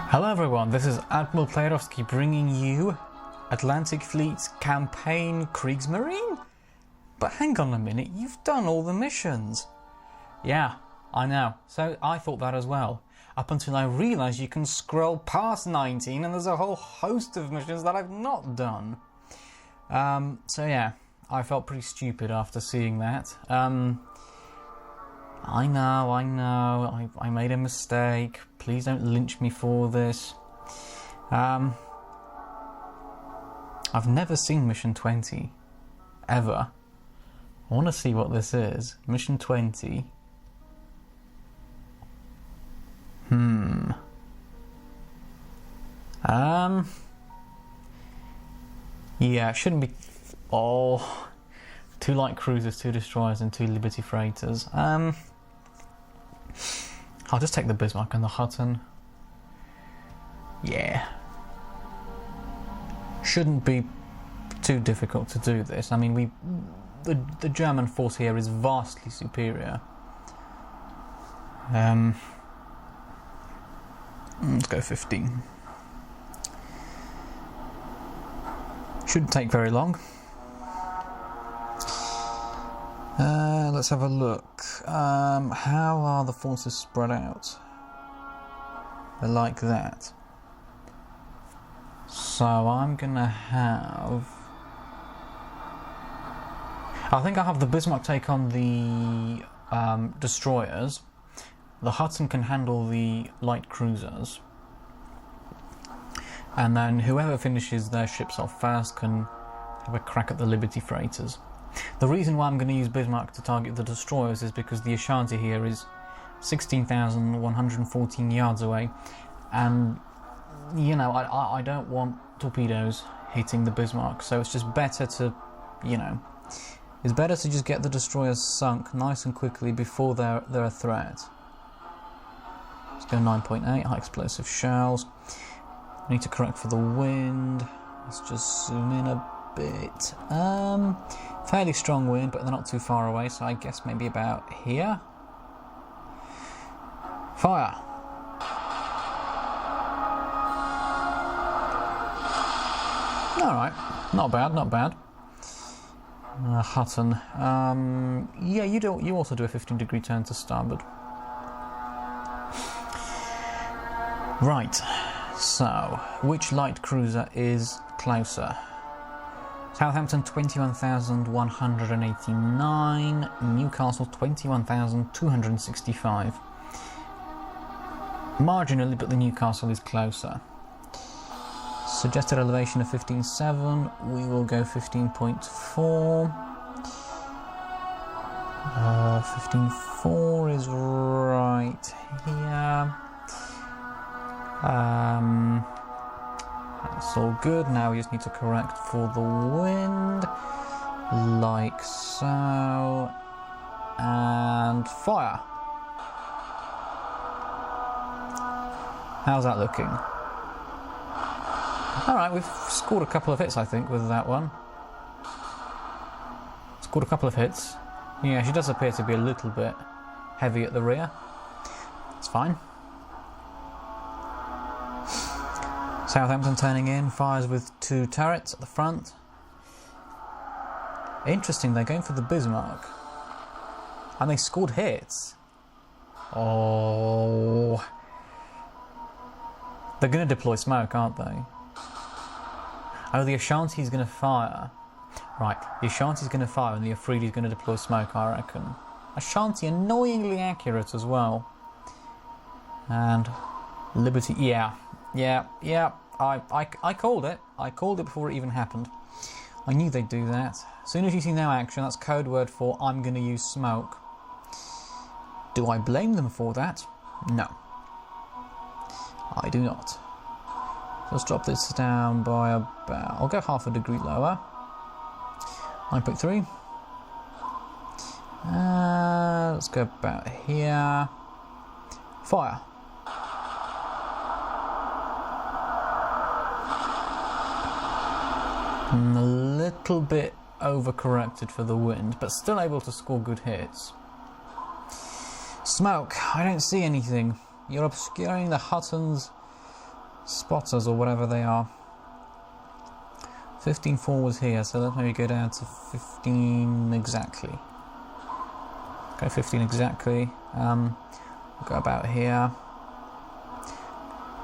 Hello everyone, this is Admiral Playerovski bringing you Atlantic Fleet's campaign Kriegsmarine? But hang on a minute, you've done all the missions. Yeah, I know, so I thought that as well. Up until I realised you can scroll past 19 and there's a whole host of missions that I've not done. So yeah, I felt pretty stupid after seeing that. I know, I made a mistake. Please don't lynch me for this. I've never seen Mission 20, ever. I want to see what this is. Mission 20. Yeah, it shouldn't be... Oh... 2 light cruisers, 2 destroyers and 2 Liberty freighters. I'll just take the Bismarck and the Hutton. Yeah. Shouldn't be too difficult to do this. I mean, the German force here is vastly superior. Let's go 15. Shouldn't take very long. Let's have a look. How are the forces spread out? They're like that. So I'm gonna have... I think I'll have the Bismarck take on the destroyers. The Hudson can handle the light cruisers. And then whoever finishes their ships off first can have a crack at the Liberty freighters. The reason why I'm going to use Bismarck to target the destroyers is because the Ashanti here is 16,114 yards away, and you know, I don't want torpedoes hitting the Bismarck, so it's just better to, you know, it's better to just get the destroyers sunk nice and quickly before they're a threat. Let's go 9.8, high explosive shells. I need to correct for the wind. Let's just zoom in a bit. Fairly strong wind, but they're not too far away, so I guess maybe about here. Fire! Alright, not bad, not bad. Hutton. Yeah, you also do a 15-degree turn to starboard. Right, so, which light cruiser is closer? Southampton 21,189, Newcastle 21,265. Marginally, but the Newcastle is closer. Suggested elevation of 15.7, we will go 15.4. 15.4 is right here. That's all good. Now we just need to correct for the wind, like so, and fire. How's that looking? Alright, we've scored a couple of hits, I think, with that one. Scored a couple of hits. Yeah, she does appear to be a little bit heavy at the rear. It's fine. Southampton turning in, fires with 2 turrets at the front. Interesting, they're going for the Bismarck. And they scored hits. Oh. They're going to deploy smoke, aren't they? Oh, the Ashanti's going to fire. Right, the Ashanti's going to fire and the Afridi's going to deploy smoke, I reckon. Ashanti annoyingly accurate as well. And Liberty, yeah. I called it. I called it before it even happened. I knew they'd do that. As soon as you see no action, that's code word for I'm going to use smoke. Do I blame them for that? No. I do not. So let's drop this down by about... I'll go half a degree lower. 9.3. Let's go about here. Fire. A little bit overcorrected for the wind, but still able to score good hits. Smoke. I don't see anything. You're obscuring the Hutton's spotters or whatever they are. 15-4 was here, so let's maybe go down to 15 exactly. Go 15 exactly. We'll go about here.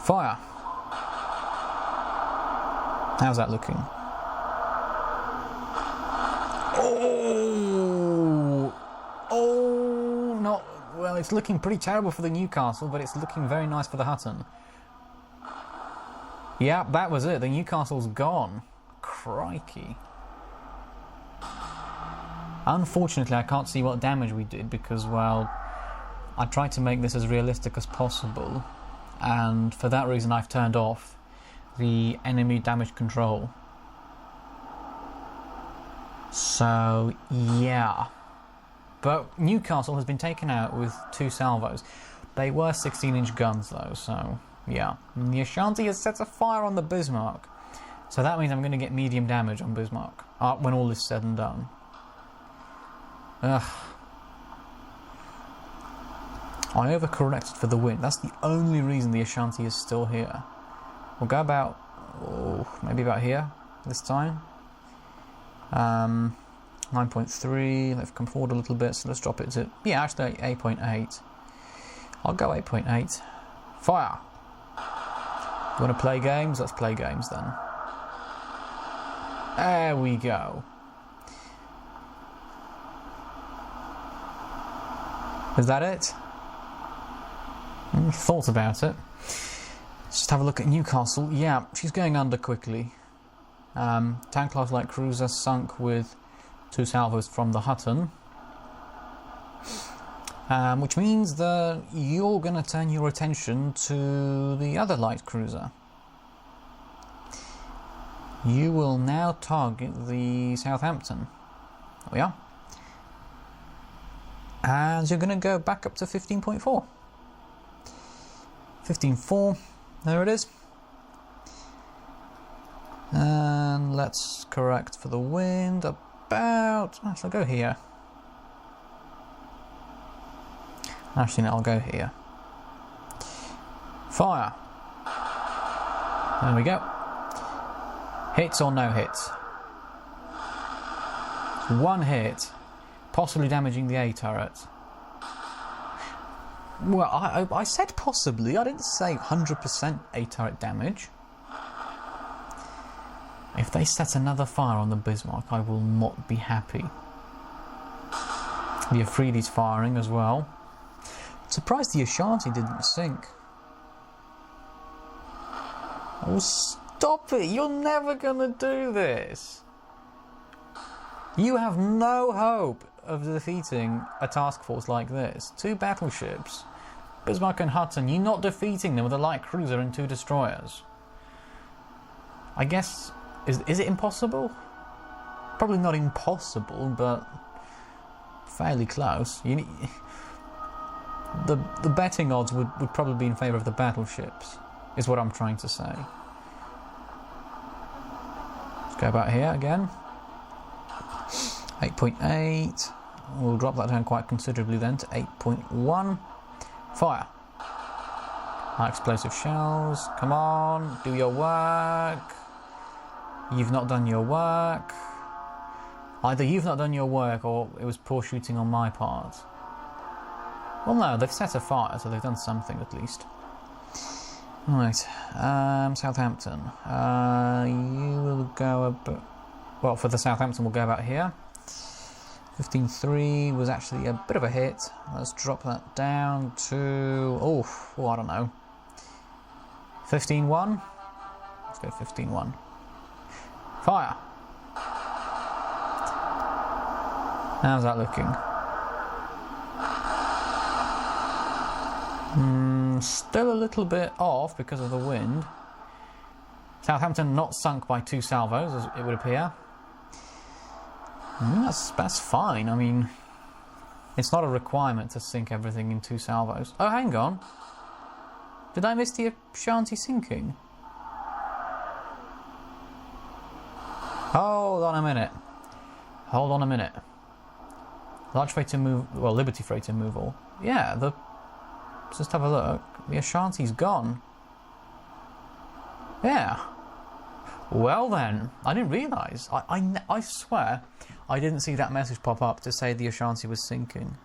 Fire! How's that looking? Oh! Oh! Not well. It's looking pretty terrible for the Newcastle, but it's looking very nice for the Hutton. Yeah, that was it. The Newcastle's gone. Crikey. Unfortunately, I can't see what damage we did because, well, I tried to make this as realistic as possible, and for that reason I've turned off the enemy damage control. So, yeah. But Newcastle has been taken out with 2 salvos. They were 16-inch guns though, so yeah. And the Ashanti has set a fire on the Bismarck. So that means I'm going to get medium damage on Bismarck when all is said and done. Ugh. I overcorrected for the wind. That's the only reason the Ashanti is still here. We'll go about, maybe about here this time. 9.3, they've come forward a little bit, so let's drop it to, yeah, actually 8.8. I'll go 8.8. Fire! You want to play games? Let's play games then. There we go. Is that it? Thought about it. Let's just have a look at Newcastle. Yeah, she's going under quickly. Tank class light cruiser sunk with 2 salvos from the Hutton. Which means that you're going to turn your attention to the other light cruiser. You will now target the Southampton. There we are. And you're going to go back up to 15.4. 15.4, there it is. And let's correct for the wind about, I'll go here. Actually, no, I'll go here. Fire. There we go. Hits or no hits? 1 hit, possibly damaging the A turret. Well, I said possibly, I didn't say 100% A turret damage. If they set another fire on the Bismarck, I will not be happy. The Afridi's firing as well. Surprised the Ashanti didn't sink. Oh, stop it! You're never gonna do this! You have no hope of defeating a task force like this. 2 battleships, Bismarck and Hutton, you're not defeating them with a light cruiser and 2 destroyers. I guess, is it impossible? Probably not impossible, but fairly close. The betting odds would probably be in favour of the battleships, is what I'm trying to say. Let's go about here again. 8.8. We'll drop that down quite considerably then to 8.1. Fire. High explosive shells. Come on, do your work. You've not done your work. Either you've not done your work or it was poor shooting on my part. Well, no, they've set a fire, so they've done something at least. Right, Southampton. You will go about... Well, for the Southampton, we'll go about here. 15.3 was actually a bit of a hit. Let's drop that down to... Oh, I don't know. 15.1? Let's go 15.1. Fire! How's that looking? Still a little bit off because of the wind. Southampton not sunk by 2 salvos, as it would appear. That's fine. I mean, it's not a requirement to sink everything in 2 salvos. Oh, hang on. Did I miss the Ashanti sinking? Hold on a minute. Hold on a minute. Large freighter move... Well, Liberty freighter removal. Yeah, let's just have a look. The Ashanti's gone. Yeah. Well then, I didn't realise. I swear I didn't see that message pop up to say the Ashanti was sinking.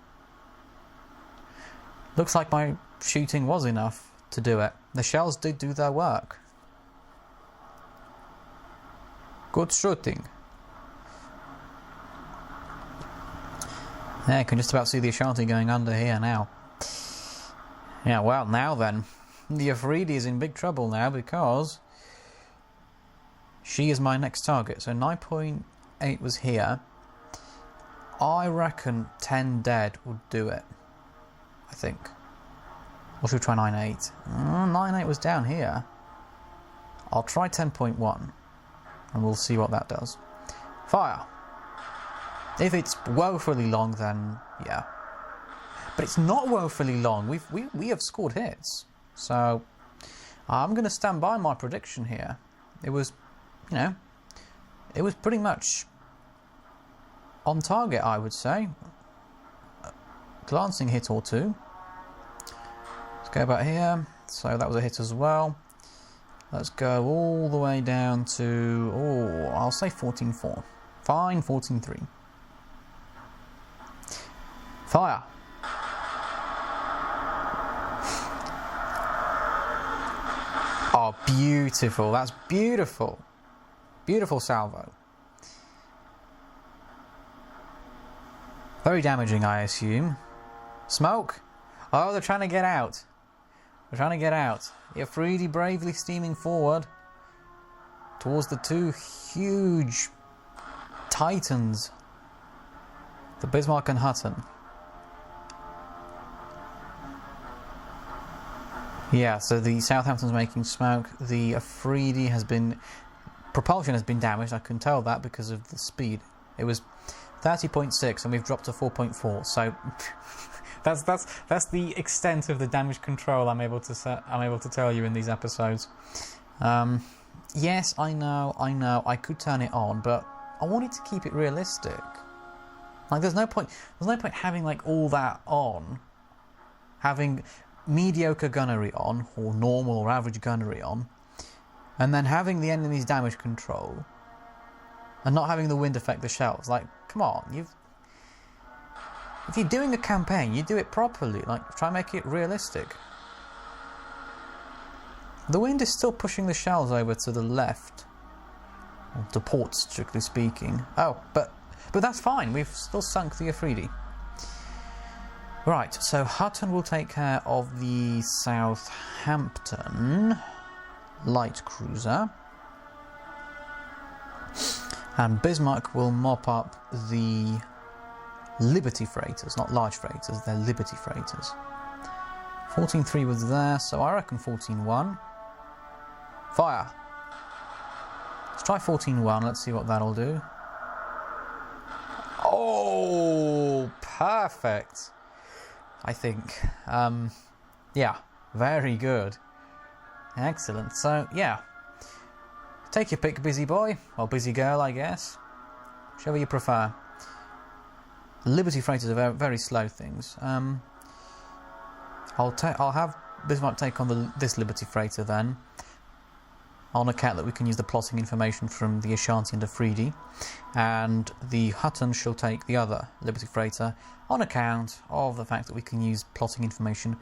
Looks like my shooting was enough to do it. The shells did do their work. Good shooting. Yeah, I can just about see the Ashanti going under here now. Yeah, well, now then. The Afridi is in big trouble now because she is my next target. So 9.8 was here. I reckon 10 dead would do it. I think. Or should we try 9.8? 9.8 was down here. I'll try 10.1. And we'll see what that does. Fire! If it's woefully long, then yeah. But it's not woefully long. We have scored hits. So I'm going to stand by my prediction here. It was, you know, it was pretty much on target, I would say. Glancing hit or two. Let's go back here. So that was a hit as well. Let's go all the way down to, oh, I'll say 14.4. Fine, 14.3. Fire! Oh, beautiful. That's beautiful. Beautiful salvo. Very damaging, I assume. Smoke? Oh, they're trying to get out. They're trying to get out. The Afridi bravely steaming forward towards the two huge titans, the Bismarck and Hutton. Yeah, so the Southampton's making smoke. The Afridi has been... propulsion has been damaged. I can tell that because of the speed. It was 30.6 and we've dropped to 4.4. So that's the extent of the damage control I'm able to tell you in these episodes. Yes, I know. I could turn it on, but I wanted to keep it realistic. Like, there's no point having like all that on, having mediocre gunnery on, or normal or average gunnery on, and then having the enemy's damage control and not having the wind affect the shells. Like, come on, if you're doing a campaign, you do it properly. Like, try and make it realistic. The wind is still pushing the shells over to the left, or to port, strictly speaking. Oh, but that's fine. We've still sunk the Afridi. Right, so Hutton will take care of the Southampton light cruiser, and Bismarck will mop up the Liberty freighters, not large freighters, they're Liberty freighters. 14.3 was there, so I reckon 14.1. Fire! Let's try 14.1, let's see what that'll do. Oh, perfect! I think. Yeah, very good. Excellent. So, yeah. Take your pick, busy boy. Or busy girl, I guess. Whichever you prefer. Liberty freighters are very, very slow things. I'll have Bismarck take on this Liberty freighter then, on account that we can use the plotting information from the Ashanti and Afridi, and the Hutton shall take the other Liberty freighter on account of the fact that we can use plotting information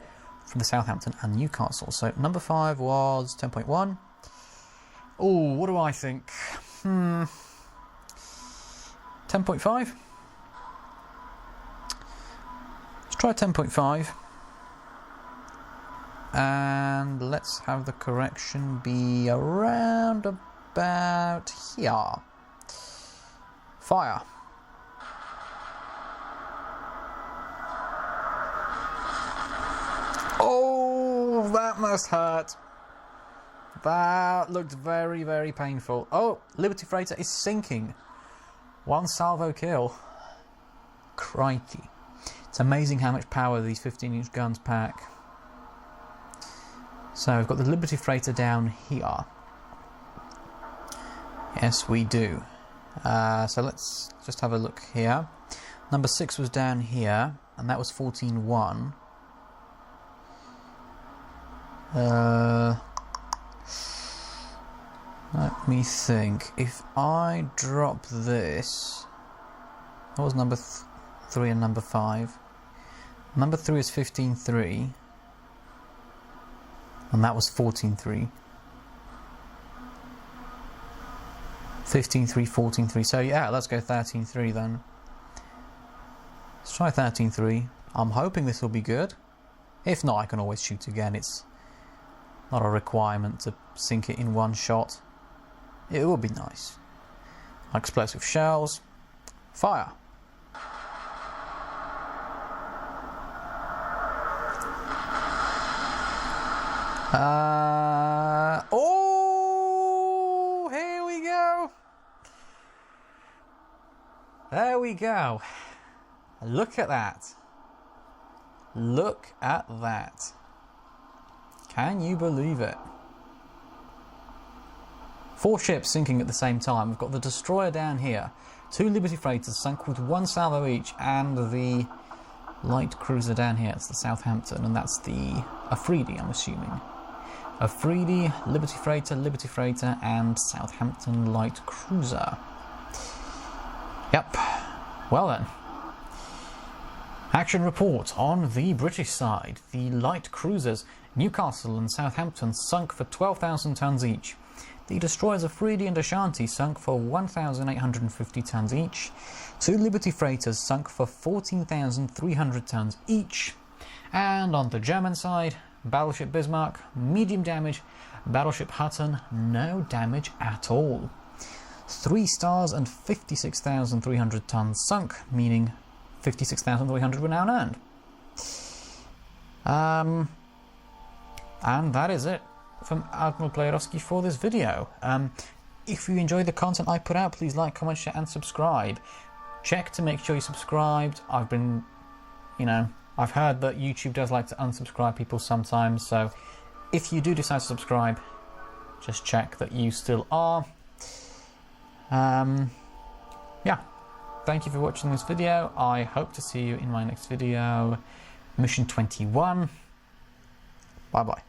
from the Southampton and Newcastle. So number 5 was 10.1. Oh, what do I think? 10.5? Let's try 10.5. And let's have the correction be around about here. Fire. Oh, that must hurt. That looked very, very painful. Oh, Liberty freighter is sinking. One salvo kill. Crikey. It's amazing how much power these 15-inch guns pack. So we've got the Liberty freighter down here. Yes, we do. So let's just have a look here. Number 6 was down here, and that was 14.1. Let me think. If I drop this... What was number 3 and number 5? Number 3 is 15-3. And that was 14-3. 15-3, 14-3. So yeah, let's go 13-3 then. Let's try 13-3. I'm hoping this will be good. If not, I can always shoot again. It's not a requirement to sink it in one shot. It would be nice. Explosive shells. Fire. Oh, here we go. There we go. Look at that. Look at that. Can you believe it? 4 ships sinking at the same time. We've got the destroyer down here. 2 Liberty freighters sunk with 1 salvo each, and the light cruiser down here. It's the Southampton, and that's the Afridi, I'm assuming. Afridi, Liberty freighter, and Southampton light cruiser. Yep. Well then. Action report on the British side. The light cruisers Newcastle and Southampton sunk for 12,000 tons each. The destroyers Afridi and Ashanti sunk for 1,850 tons each. 2 Liberty freighters sunk for 14,300 tons each. And on the German side, battleship Bismarck, medium damage, battleship Hutton, no damage at all. 3 stars and 56,300 tons sunk, meaning 56,300 were now earned. And that is it from Admiral Playerovski for this video. If you enjoy the content I put out, please like, comment, share and subscribe. Check to make sure you're subscribed. I've heard that YouTube does like to unsubscribe people sometimes, so if you do decide to subscribe, just check that you still are. Yeah, thank you for watching this video. I hope to see you in my next video. Mission 21. Bye bye.